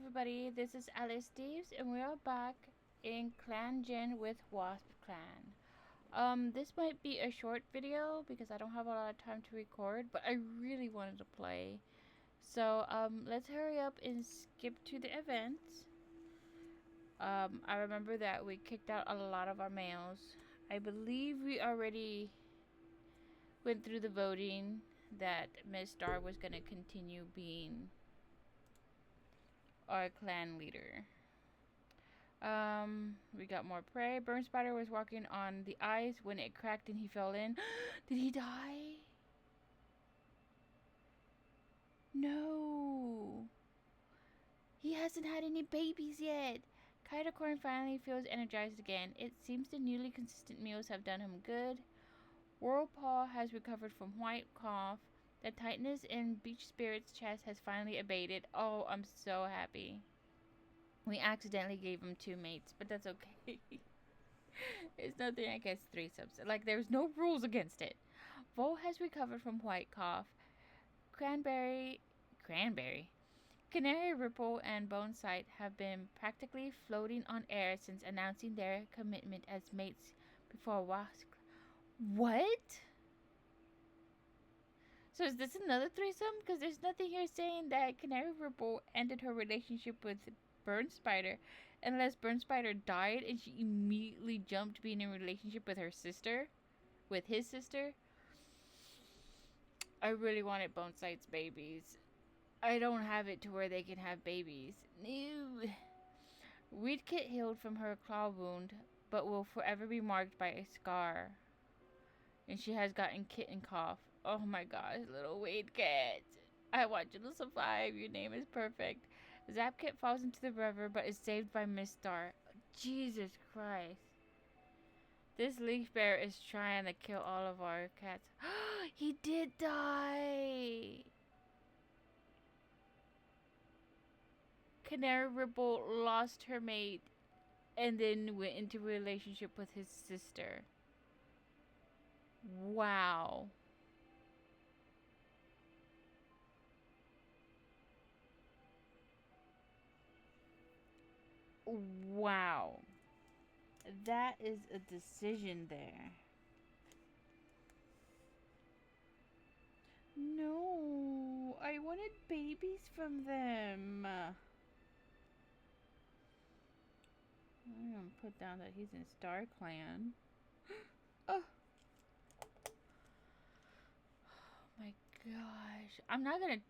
everybody, this is Alice Steves and we are back in ClanGen with WaspClan. This might be a short video because I don't have a lot of time to record, but I really wanted to play. So, let's hurry up and skip to the events. I remember that we kicked out a lot of our males. I believe we already went through the voting that Miss Star was going to continue being our clan leader. We got more prey. Burn Spider was walking on the ice when it cracked and he fell in. Did he die? No. He hasn't had any babies yet. Kitacorn finally feels energized again. It seems the newly consistent meals have done him good. Whirlpaw has recovered from white cough. The tightness in Beach Spirit's chest has finally abated. Oh, I'm so happy. We accidentally gave him 2 mates, but that's okay. It's nothing against threesomes. Like, there's no rules against it. Vol has recovered from white cough. Cranberry, Canary Ripple and Bone Sight have been practically floating on air since announcing their commitment as mates before Wasp. What? So is this another threesome? Because there's nothing here saying that Canary Ripple ended her relationship with Burn Spider, unless Burn Spider died and she immediately jumped being in a relationship with her sister, with his sister. I really wanted Bone Sight's babies. I don't have it to where they can have babies. No. Weed Kit healed from her claw wound, but will forever be marked by a scar. And she has gotten kitten cough. Oh my gosh, little Weed Kit. I want you to survive. Your name is perfect. Zapkit falls into the river but is saved by Miss Star. Jesus Christ. This leaf bear is trying to kill all of our cats. He did die. Canary Ripple lost her mate and then went into a relationship with his sister. Wow. Wow. That is a decision there. No, I wanted babies from them. I'm gonna put down that he's in Star Clan. Oh. My gosh. I'm not gonna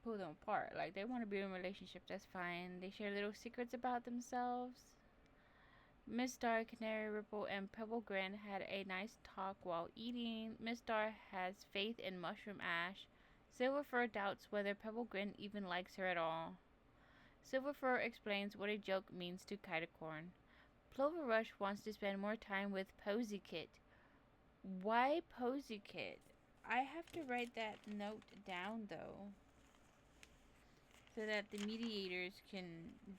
pull them apart. Like, they want to be in a relationship, that's fine. They share little secrets about themselves. Miss Star, Canary Ripple, and Pebble Grin had a nice talk while eating. Miss Star has faith in Mushroom Ash. Silverfur doubts whether Pebble Grin even likes her at all. Silverfur explains what a joke means to Kitacorn. Plover Rush wants to spend more time with Posy Kit. Why Posy Kit? I have to write that note down, though, so that the mediators can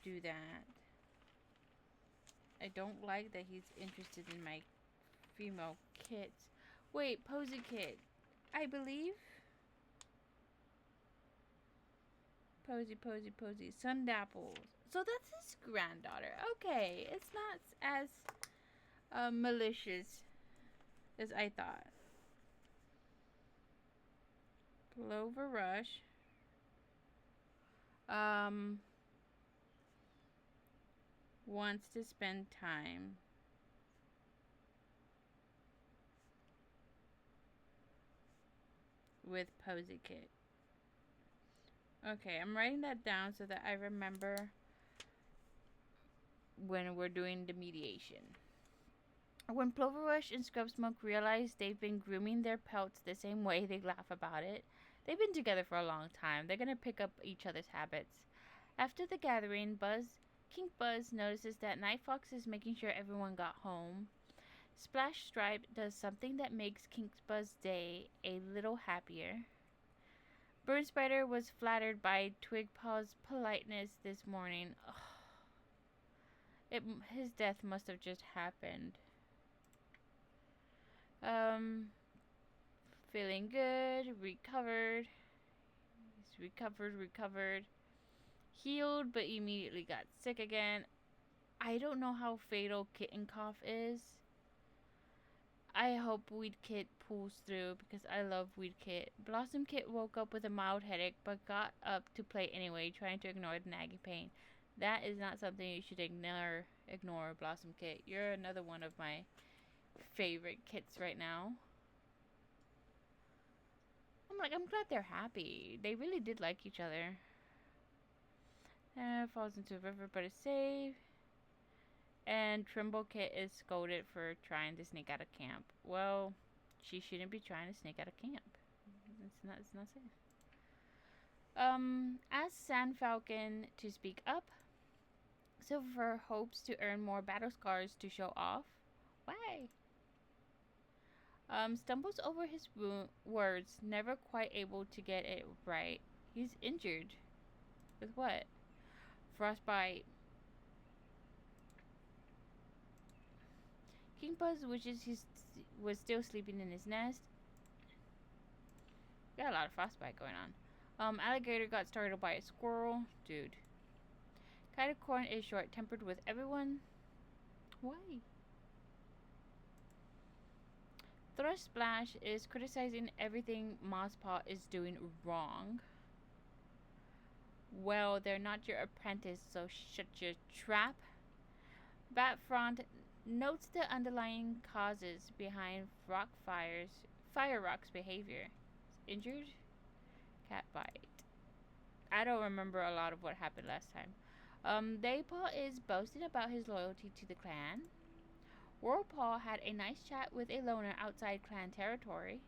do that. I don't like that he's interested in my female kits. Wait, Posy Kit. I believe. Posy. Sundapples. So that's his granddaughter. Okay, it's not as malicious as I thought. Plover Rush. Wants to spend time with Posy Kit. Okay, I'm writing that down so that I remember when we're doing the mediation. When Plover Rush and Scrubsmoke realize they've been grooming their pelts the same way, they laugh about it. They've been together for a long time. They're gonna pick up each other's habits. After the gathering, King Buzz notices that Night Fox is making sure everyone got home. Splash Stripe does something that makes King Buzz's day a little happier. Burn Spider was flattered by Twigpaw's politeness this morning. His death must have just happened. Feeling good, recovered. He's recovered. Healed, but immediately got sick again. I don't know how fatal kitten cough is. I hope Weed Kit pulls through because I love Weed Kit. Blossom Kit woke up with a mild headache but got up to play anyway, trying to ignore the nagging pain. That is not something you should ignore, Blossom Kit. You're another one of my favorite kits right now. I'm glad they're happy. They really did like each other. Falls into a river but is safe. And Trimble Kit is scolded for trying to sneak out of camp. Well, she shouldn't be trying to sneak out of camp. It's not safe. Asked Sand Falcon to speak up. Silver hopes to earn more battle scars to show off. Why? Stumbles over his words, never quite able to get it right. He's injured. With what? Frostbite. King Buzz wishes he was still sleeping in his nest. Got a lot of frostbite going on. Alligator got startled by a squirrel. Dude. Catacorn is short-tempered with everyone. Why? Thrush Splash is criticizing everything Mosspaw is doing wrong. Well, they're not your apprentice, so shut your trap. Batfront notes the underlying causes behind Fire Rock's behavior. Injured? Cat bite. I don't remember a lot of what happened last time. Daypaw is boasting about his loyalty to the clan. Whirlpaw had a nice chat with a loner outside clan territory.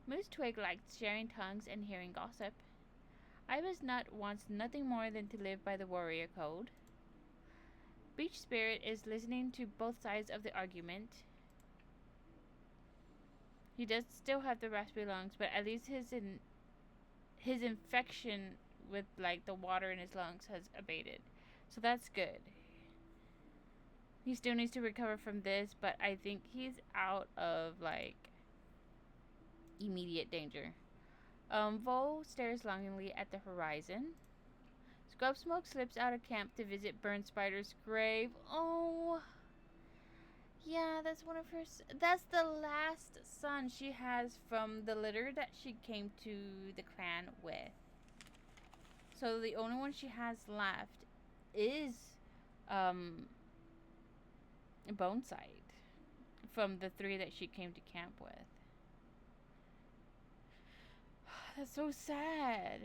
Moose Twig liked sharing tongues and hearing gossip. Ibis Nut wants nothing more than to live by the warrior code. Beach Spirit is listening to both sides of the argument. He does still have the raspy lungs, but at least his infection with like the water in his lungs has abated. So that's good. He still needs to recover from this, but I think he's out of like immediate danger. Vol stares longingly at the horizon. Scrub Smoke slips out of camp to visit Burn Spider's grave. Oh, yeah, that's one of her. That's the last son she has from the litter that she came to the clan with. So the only one she has left is Boneside from the 3 that she came to camp with. That's so sad.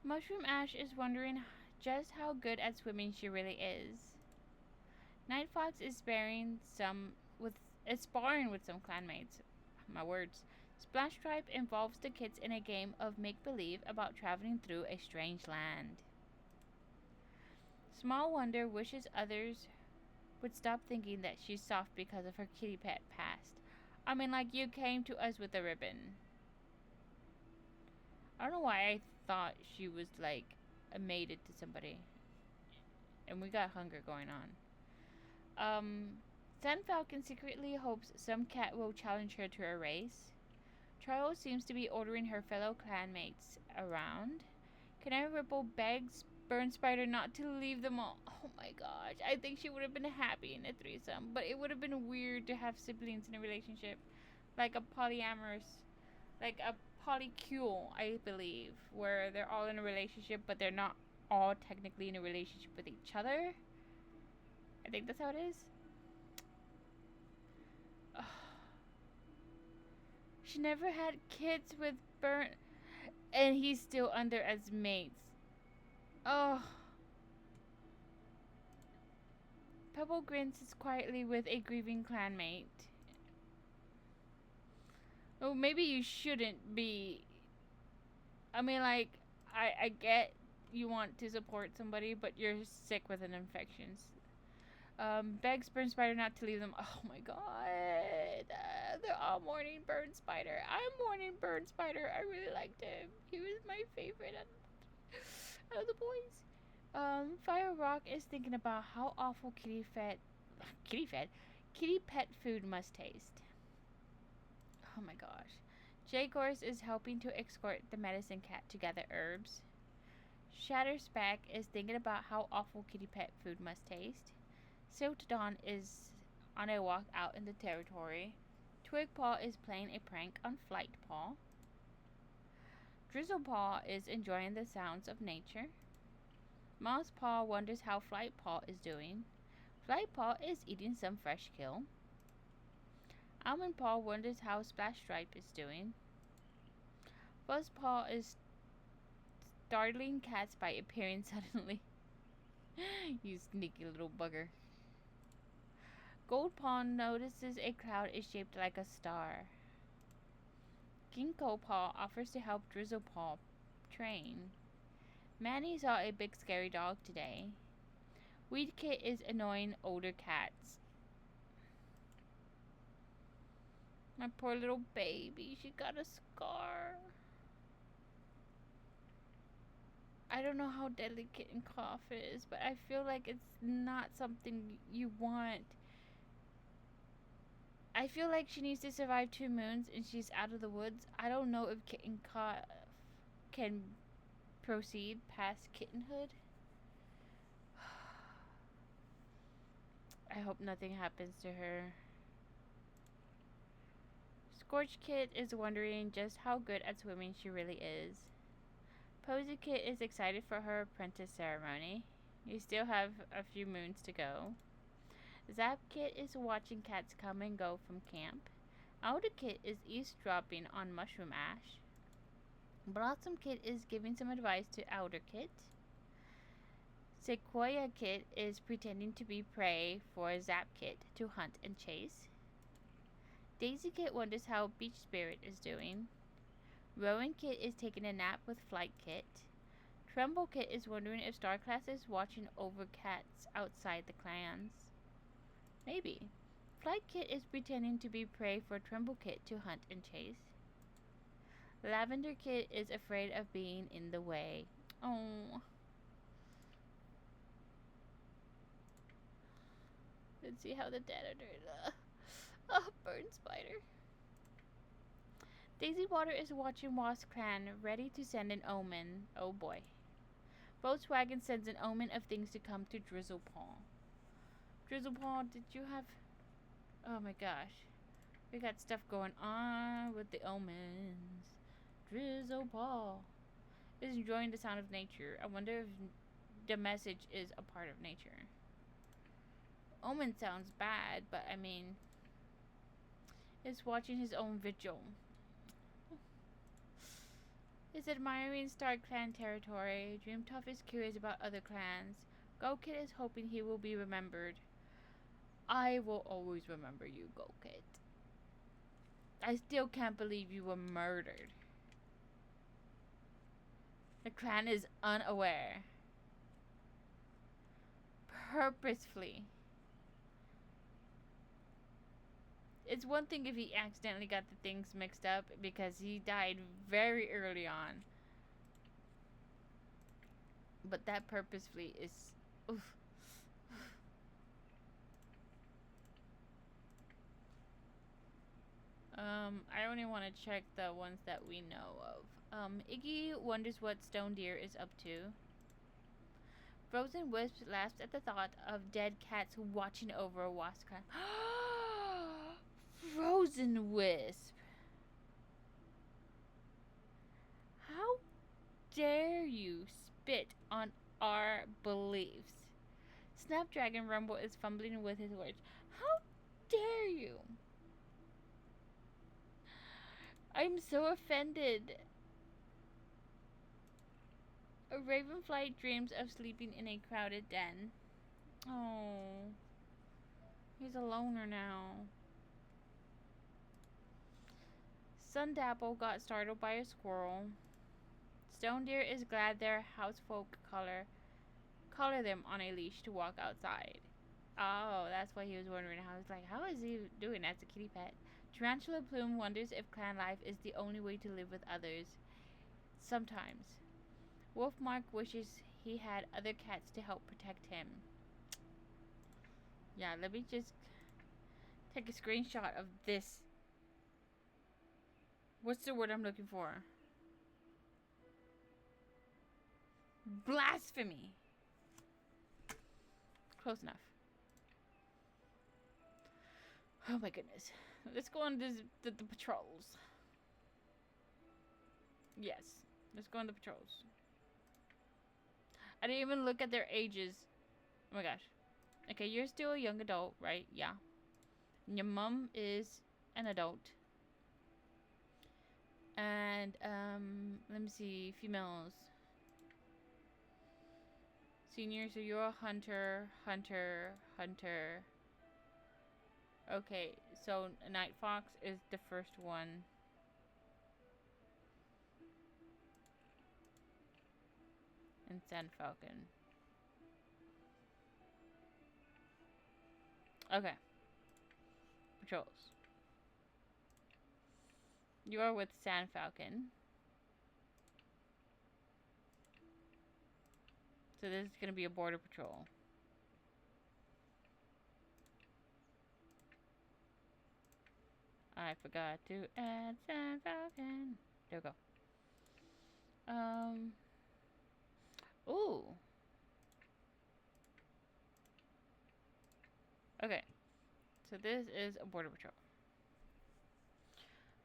Mushroom Ash is wondering just how good at swimming she really is. Night Fox is sparring with some clanmates. My words. Splash Tribe involves the kids in a game of make-believe about traveling through a strange land. Small Wonder wishes others would stop thinking that she's soft because of her kitty pet past. I mean, like, you came to us with a ribbon. I don't know why I thought she was, like, mated to somebody. And we got hunger going on. Sand Falcon secretly hopes some cat will challenge her to a race. Charles seems to be ordering her fellow clanmates around. Canary Ripple begs Burn Spider not to leave them all. Oh my gosh, I think she would have been happy in a threesome, but it would have been weird to have siblings in a relationship. Like a polyamorous, like a polycule, I believe, where they're all in a relationship, but they're not all technically in a relationship with each other. I think that's how it is. Ugh. She never had kids with Burn, and he's still under as mates. Oh. Pebble grins quietly with a grieving clanmate. Oh, maybe you shouldn't be. I mean, like, I get you want to support somebody, but you're sick with an infection. Begs Burn Spider not to leave them. Oh my god. They're all mourning Burn Spider. I'm mourning Burn Spider. I really liked him. He was my favorite out of the boys. Fire Rock is thinking about how awful kitty pet food must taste. Oh my gosh. J-Gorse is helping to escort the medicine cat to gather herbs. Shatterspeck is thinking about how awful kitty pet food must taste. Siltodon is on a walk out in the territory. Twigpaw is playing a prank on Flightpaw. Drizzlepaw is enjoying the sounds of nature. Mosspaw wonders how Flightpaw is doing. Flightpaw is eating some fresh kill. Almondpaw wonders how Splashstripe is doing. Buzzpaw is startling cats by appearing suddenly. You sneaky little bugger. Goldpaw notices a cloud is shaped like a star. Ginkgo Paw offers to help Drizzlepaw train. Manny saw a big scary dog today. Weedkit is annoying older cats. My poor little baby, she got a scar. I don't know how deadly kitten cough is, but I feel like it's not something you want. I feel like she needs to survive 2 moons and she's out of the woods. I don't know if kitten cough can proceed past kittenhood. I hope nothing happens to her. Scorch Kit is wondering just how good at swimming she really is. Posy Kit is excited for her apprentice ceremony. You still have a few moons to go. Zap Kit is watching cats come and go from camp. Outer Kit is eavesdropping on Mushroom Ash. Blossom Kit is giving some advice to Outer Kit. Sequoia Kit is pretending to be prey for Zap Kit to hunt and chase. Daisy Kit wonders how Beach Spirit is doing. Rowan Kit is taking a nap with Flight Kit. Tremble Kit is wondering if Starclass is watching over cats outside the clans. Maybe. Flight Kit is pretending to be prey for Tremble Kit to hunt and chase. Lavender Kit is afraid of being in the way. Oh. Let's see how the data did. Burn spider. Daisy Water is watching WaspClan, ready to send an omen. Oh boy. Volkswagen sends an omen of things to come to Drizzlepaw. Drizzlepaw, did you have... Oh my gosh. We got stuff going on with the omens. Drizzlepaw is enjoying the sound of nature. I wonder if the message is a part of nature. Omen sounds bad, but I mean... It's watching his own vigil. Is admiring Star Clan territory. Dreamtuff is curious about other clans. Go-Kit is hoping he will be remembered. I will always remember you, Go-Kit. I still can't believe you were murdered. The clan is unaware. Purposefully. It's one thing if he accidentally got the things mixed up because he died very early on. But that purposefully is... Oof. I only want to check the ones that we know of. Iggy wonders what Stone Deer is up to. Frozen Wisp laughs at the thought of dead cats watching over a WaspClan. Frozen Wisp! How dare you spit on our beliefs? Snapdragon Rumble is fumbling with his words. How dare you? I'm so offended. A Ravenfly dreams of sleeping in a crowded den. Oh. He's a loner now. Sundapple got startled by a squirrel. Stone Deer is glad their housefolk collar them on a leash to walk outside. Oh, that's why he was wondering. I was like, how is he doing as a kitty pet? Tarantula Plume wonders if clan life is the only way to live with others. Sometimes. Wolfmark wishes he had other cats to help protect him. Yeah, let me just take a screenshot of this. What's the word I'm looking for? Blasphemy. Close enough. Oh my goodness. Let's go on the patrols. Yes. Let's go on the patrols. I didn't even look at their ages. Oh my gosh. Okay, you're still a young adult, right? Yeah. And your mom is an adult. And, let me see. Females. Senior, so you're a hunter. Okay, so Night Fox is the first one. And Sand Falcon. Okay. Patrols. You are with Sand Falcon. So this is gonna be a border patrol. I forgot to add Sand Falcon. There we go. Ooh. Okay. So this is a border patrol.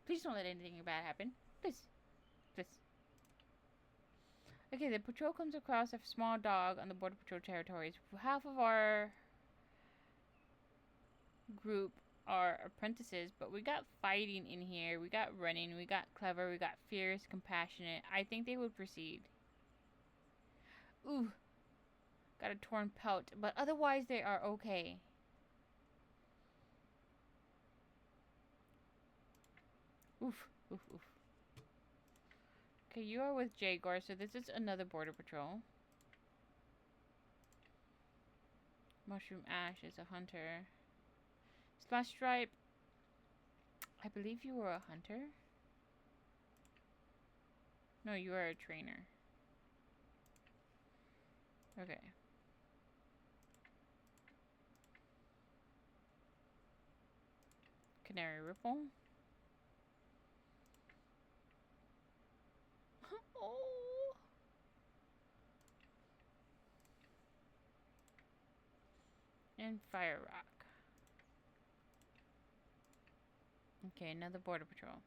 Please don't let anything bad happen. Please. Please. Okay, the patrol comes across a small dog on the border patrol territories. Half of our group are apprentices, but we got fighting in here. We got running. We got clever. We got fierce, compassionate. I think they would proceed. Ooh. Got a torn pelt, but otherwise they are okay. Oof, oof, oof. Okay, you are with Jaguar, so this is another border patrol. Mushroom Ash is a hunter. Splash Stripe, I believe you were a hunter. No, you are a trainer. Okay. Canary Ripple. Oh. And Fire Rock. Okay, another border patrol.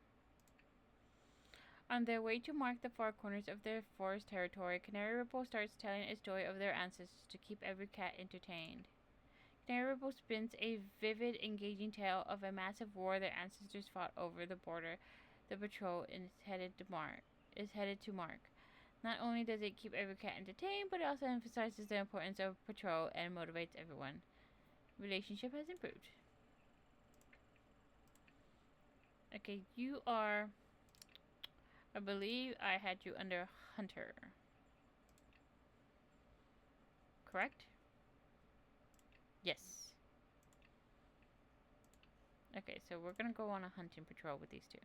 On their way to mark the far corners of their forest territory, Canary Ripple starts telling a story of their ancestors to keep every cat entertained. Canary Ripple spins a vivid, engaging tale of a massive war their ancestors fought over the border. The patrol is headed to mark. Not only does it keep every cat entertained, but it also emphasizes the importance of patrol and motivates everyone. Relationship has improved. Okay, you are... I believe I had you under Hunter. Correct? Yes. Okay, so we're gonna go on a hunting patrol with these two.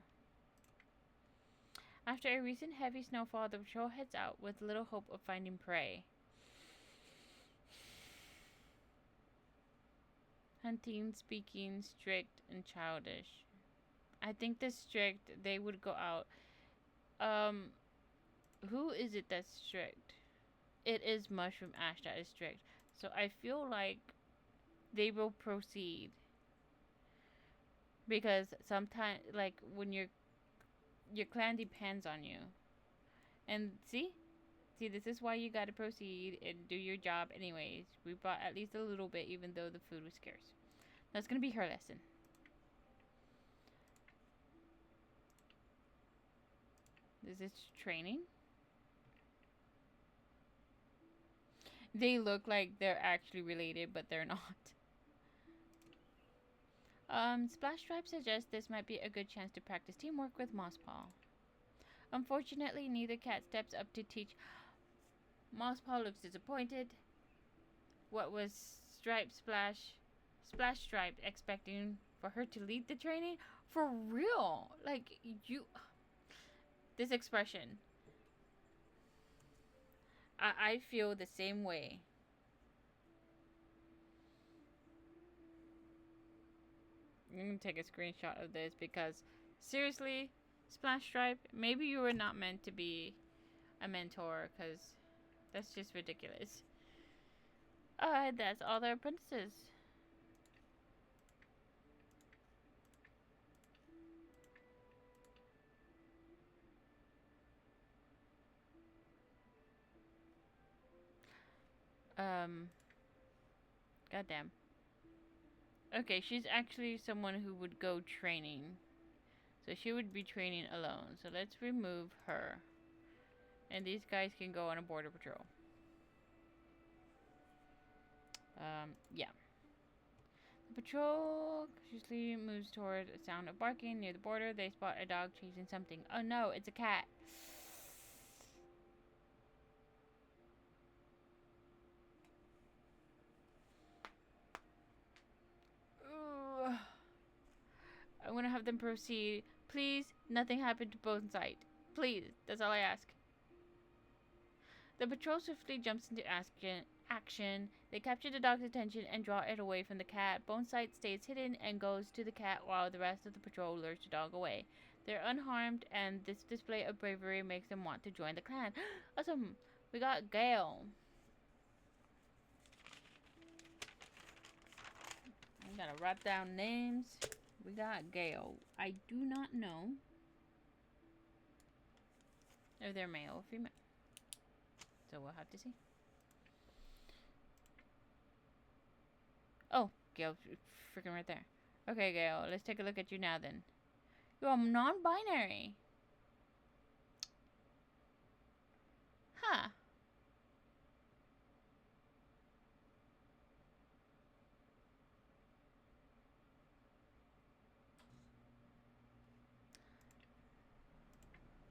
After a recent heavy snowfall, the patrol heads out with little hope of finding prey. Hunting, speaking, strict, and childish. I think the strict, they would go out. Who is it that's strict? It is Mushroom Ash that is strict. So I feel like they will proceed. Because sometimes, like, when your clan depends on you. And see, this is why you gotta proceed and do your job anyways. We brought at least a little bit, even though the food was scarce. That's gonna be her lesson. Is this training? They look like they're actually related, but they're not. Splash Stripe suggests this might be a good chance to practice teamwork with Mosspaw. Unfortunately, neither cat steps up to teach. Mosspaw looks disappointed. What was Splash Stripe expecting for her to lead the training? For real? Like, you... This expression. I feel the same way. I'm gonna take a screenshot of this because seriously, Splash Stripe, maybe you were not meant to be a mentor, because that's just ridiculous. Alright, that's all their apprentices. Goddamn. Okay, she's actually someone who would go training. So she would be training alone. So let's remove her. And these guys can go on a border patrol. Yeah. The patrol cautiously moves toward a sound of barking near the border. They spot a dog chasing something. Oh no, it's a cat. Ugh. I'm gonna have them proceed. Please, nothing happened to Bone Sight. Please, that's all I ask. The patrol swiftly jumps into action. They capture the dog's attention and draw it away from the cat. Bone Sight stays hidden and goes to the cat while the rest of the patrol lures the dog away. They're unharmed, and this display of bravery makes them want to join the clan. Awesome! We got Gale. I'm gonna write down names. We got Gale. I do not know if they're male or female. So we'll have to see. Oh, Gale's freaking right there. Okay, Gale, let's take a look at you now then. You're non-binary. Huh.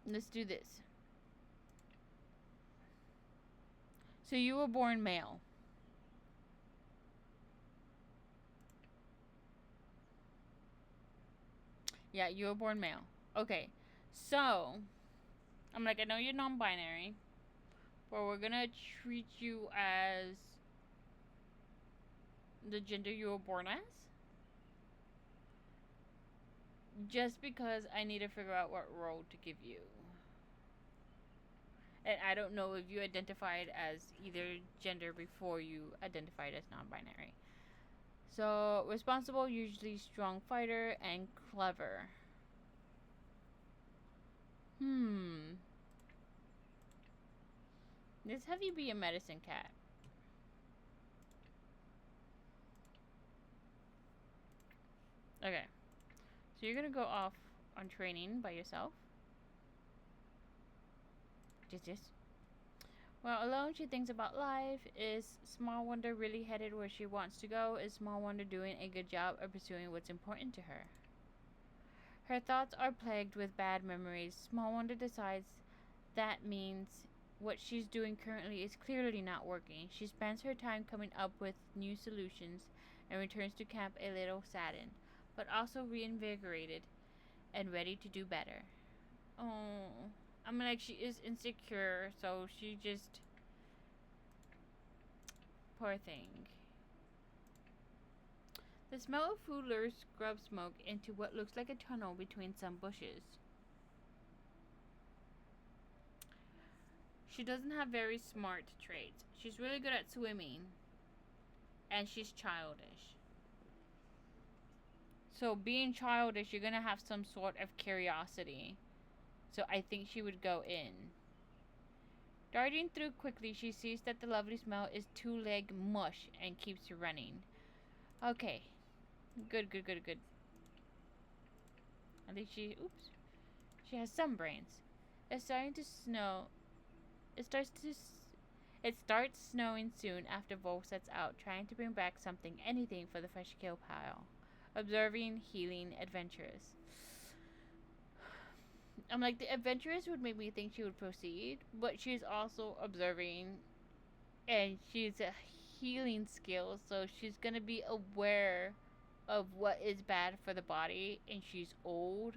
Let's do this. So you were born male. Yeah, you were born male. Okay. So, I'm like, I know you're non-binary, but we're gonna treat you as the gender you were born as. Just because I need to figure out what role to give you. And I don't know if you identified as either gender before you identified as non-binary. So, responsible, usually strong fighter, and clever. Let's have you be a medicine cat. Okay. So you're gonna go off on training by yourself. Just this. Well, alone she thinks about life. Is Small Wonder really headed where she wants to go? Is Small Wonder doing a good job of pursuing what's important to her? Her thoughts are plagued with bad memories. Small Wonder decides that means what she's doing currently is clearly not working. She spends her time coming up with new solutions and returns to camp a little saddened, but also reinvigorated and ready to do better. Oh, I mean, like, she is insecure, so she just... Poor thing. The smell of food lures scrub smoke into what looks like a tunnel between some bushes. She doesn't have very smart traits. She's really good at swimming, and she's childish. So being childish, you're gonna have some sort of curiosity. So I think she would go in. Darting through quickly, she sees that the lovely smell is two-leg mush and keeps running. Okay. Good. I think she has some brains. It's starting to snow. It starts snowing soon after Wolf sets out, trying to bring back anything for the fresh kill pile. Observing, healing, adventurous. I'm like, the adventurous would make me think she would proceed, but she's also observing, and she's a healing skill, so she's gonna be aware of what is bad for the body, and she's old.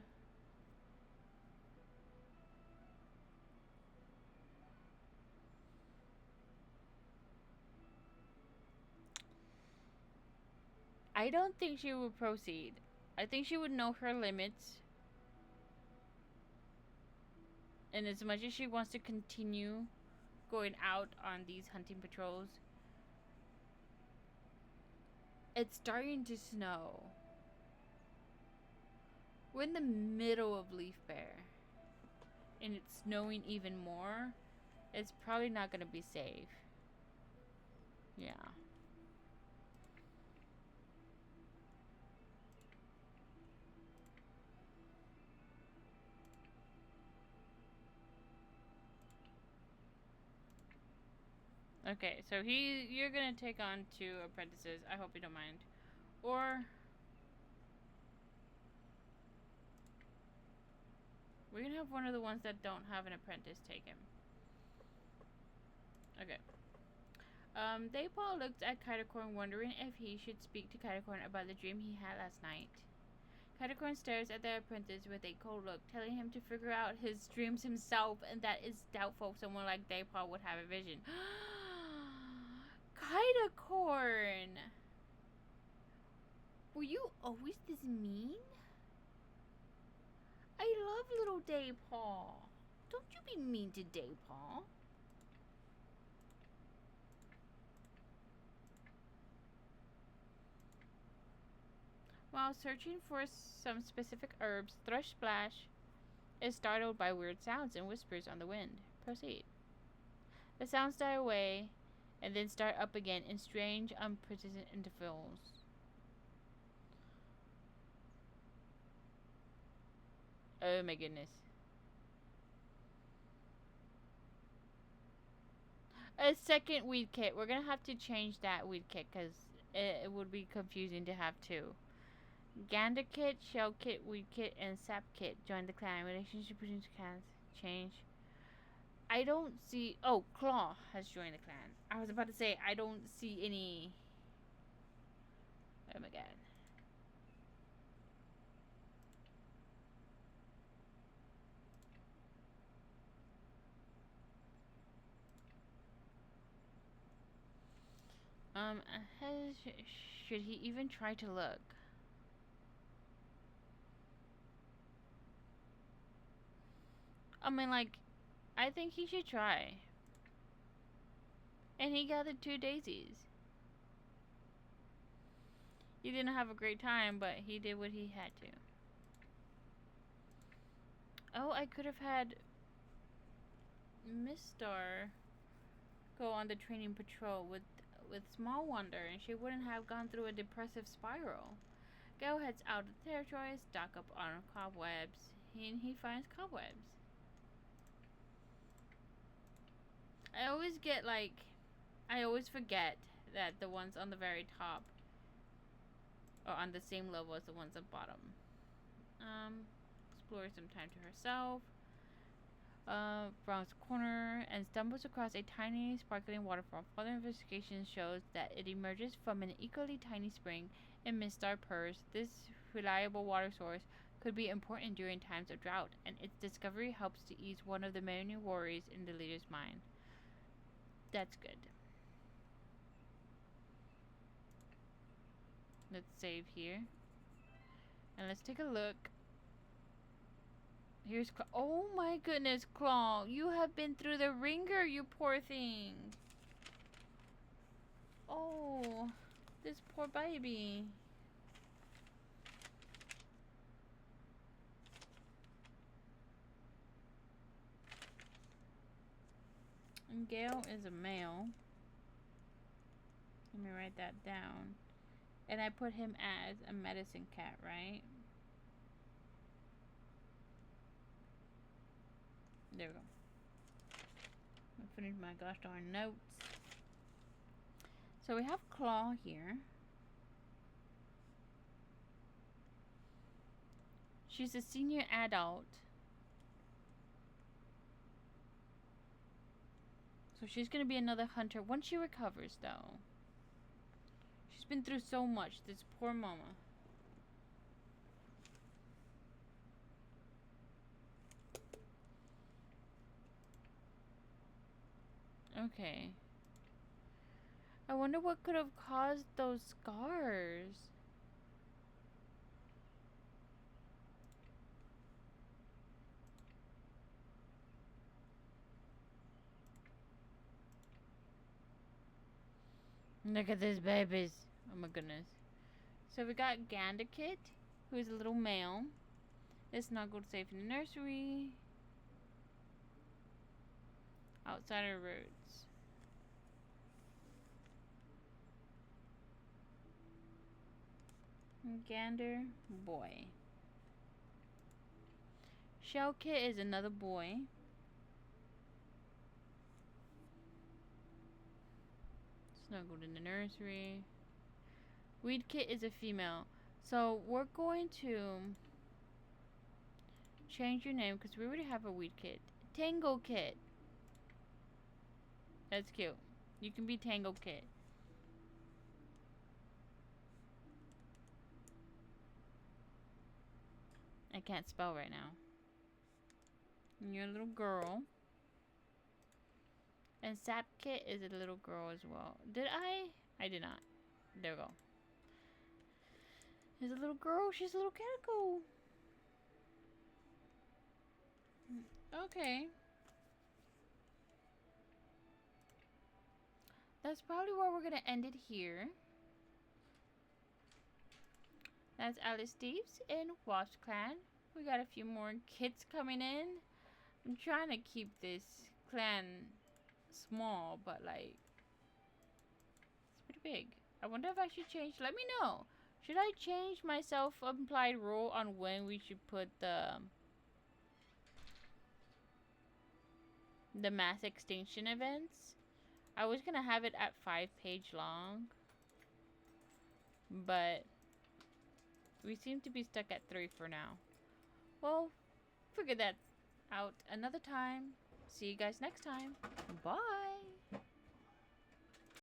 I don't think she would proceed. I think she would know her limits. And as much as she wants to continue going out on these hunting patrols, it's starting to snow. We're in the middle of Leaf Bear, and it's snowing even more. It's probably not going to be safe. Yeah. Okay, so you're gonna take on 2 apprentices. I hope you don't mind. Or we're gonna have one of the ones that don't have an apprentice take him. Okay. Daypaw looked at Kitacorn, wondering if he should speak to Kitacorn about the dream he had last night. Kitacorn stares at the apprentice with a cold look, telling him to figure out his dreams himself, and that it's doubtful someone like Daypaw would have a vision. Kitacorn! Were you always this mean? I love little Daypaw. Don't you be mean to Daypaw. While searching for some specific herbs, Thrush Splash is startled by weird sounds and whispers on the wind. Proceed. The sounds die away and then start up again in strange, unprecedented intervals. Oh my goodness. A second weed kit. We're gonna have to change that weed kit because it would be confusing to have 2. Gander kit, shell kit, weed kit, and sap kit join the clan. Relationship between clans change. I don't see. Oh, Claw has joined the clan. I was about to say I don't see any. Oh my god. Should he even try to look? I mean, like, I think he should try. And he gathered 2 daisies. He didn't have a great time, but he did what he had to. Oh, I could have had Miss Star go on the training patrol with Small Wonder, and she wouldn't have gone through a depressive spiral. Gale heads out of the territory, stock up on cobwebs, and he finds cobwebs. I always forget that the ones on the very top are on the same level as the ones at the bottom. Explores some time to herself. Browns corner and stumbles across a tiny sparkling waterfall. Further investigation shows that it emerges from an equally tiny spring in Mistar Purse. This reliable water source could be important during times of drought, and its discovery helps to ease one of the many worries in the leader's mind. That's good. Let's save here. And let's take a look. Here's Claw. Oh my goodness, Claw. You have been through the ringer, you poor thing. Oh, this poor baby. And Gale is a male. Let me write that down. And I put him as a medicine cat, right? There we go. I'll finish my gosh darn notes. So we have Claw here. She's a senior adult. So she's gonna be another hunter once she recovers, though. She's been through so much, this poor mama. Okay. I wonder what could have caused those scars. Look at these babies. Oh my goodness. So we got Ganderkit, who is a little male. Is snuggled safe in the nursery. Outside of roots. Gander, boy. Shellkit is another boy. Snuggled in the nursery. Weedkit is a female. So we're going to change your name because we already have a Weedkit. Tango Kit. That's cute. You can be Tango Kit. I can't spell right now. And you're a little girl. And Sapkit is a little girl as well. Did I? I did not. There we go. There's a little girl. She's a little calico. Okay. That's probably where we're going to end it here. That's Alice Steves in WaspClan. We got a few more kits coming in. I'm trying to keep this clan small, but like, it's pretty big. I wonder if I should change. Let me know. Should I change my self-implied rule on when we should put the mass extinction events? I was gonna have it at 5-page long, but we seem to be stuck at 3 for now. Well, figure that out another time. See you guys next time. Bye.